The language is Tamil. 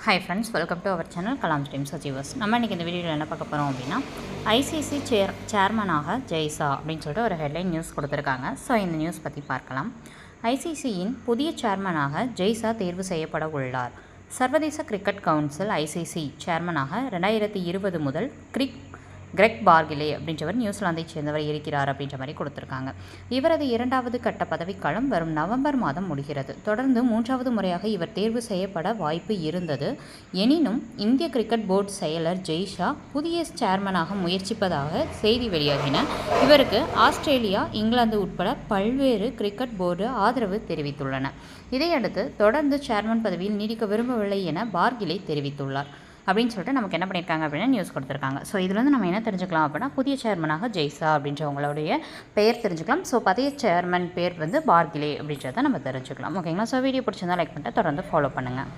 Hi friends, welcome to our channel Kalam times achievers. நம்ம இன்றைக்கி இந்த வீடியோவில் என்ன பார்க்க போகிறோம் அப்படின்னா, ஐசிசி சேர்மனாக ஜெய்ஷா அப்படின்னு சொல்லிட்டு ஒரு ஹெட்லைன் நியூஸ் கொடுத்துருக்காங்க. ஸோ இந்த நியூஸ் பற்றி பார்க்கலாம். ஐசிசியின் புதிய சேர்மனாக ஜெய்ஷா தேர்வு செய்யப்பட உள்ளார். சர்வதேச கிரிக்கெட் கவுன்சில் ஐசிசி சேர்மனாக 2020 முதல் கிரெக் பார்கிலே அப்படின்றவர் நியூசிலாந்தைச் சேர்ந்தவர் இருக்கிறார் அப்படின்ற மாதிரி கொடுத்துருக்காங்க. இவரது 2வது கட்ட பதவிக்காலம் வரும் நவம்பர் மாதம் முடிகிறது. தொடர்ந்து 3வது முறையாக இவர் தேர்வு செய்யப்பட வாய்ப்பு இருந்தது. எனினும் இந்திய கிரிக்கெட் போர்டு செயலர் ஜெய்ஷா புதிய சேர்மனாக முயற்சிப்பதாக செய்தி வெளியாகின. இவருக்கு ஆஸ்திரேலியா, இங்கிலாந்து உட்பட பல்வேறு கிரிக்கெட் போர்டு ஆதரவு தெரிவித்துள்ளன. இதையடுத்து தொடர்ந்து சேர்மன் பதவியில் நீடிக்க விரும்பவில்லை என பார்கிலே தெரிவித்துள்ளார் அப்படின்னு சொல்லிட்டு நமக்கு என்ன பண்ணியிருக்காங்க அப்படின்னா நியூஸ் கொடுத்துருக்காங்க. ஸோ இதுலேருந்து நம்ம என்ன தெரிஞ்சுக்கலாம் அப்படின்னா, புதிய சேர்மனாக ஜெய்ஷா அப்படின்றவங்களுடைய பெயர் தெரிஞ்சுக்கலாம். ஸோ புதிய சேர்மன் பேர் பார்கிலே அப்படின்றத நம்ம தெரிஞ்சுக்கலாம். ஓகேங்களா? ஸோ வீடியோ பிடிச்சிருந்தா லைக் பண்ணிட்டு தொடர்ந்து ஃபாலோ பண்ணுங்கள்.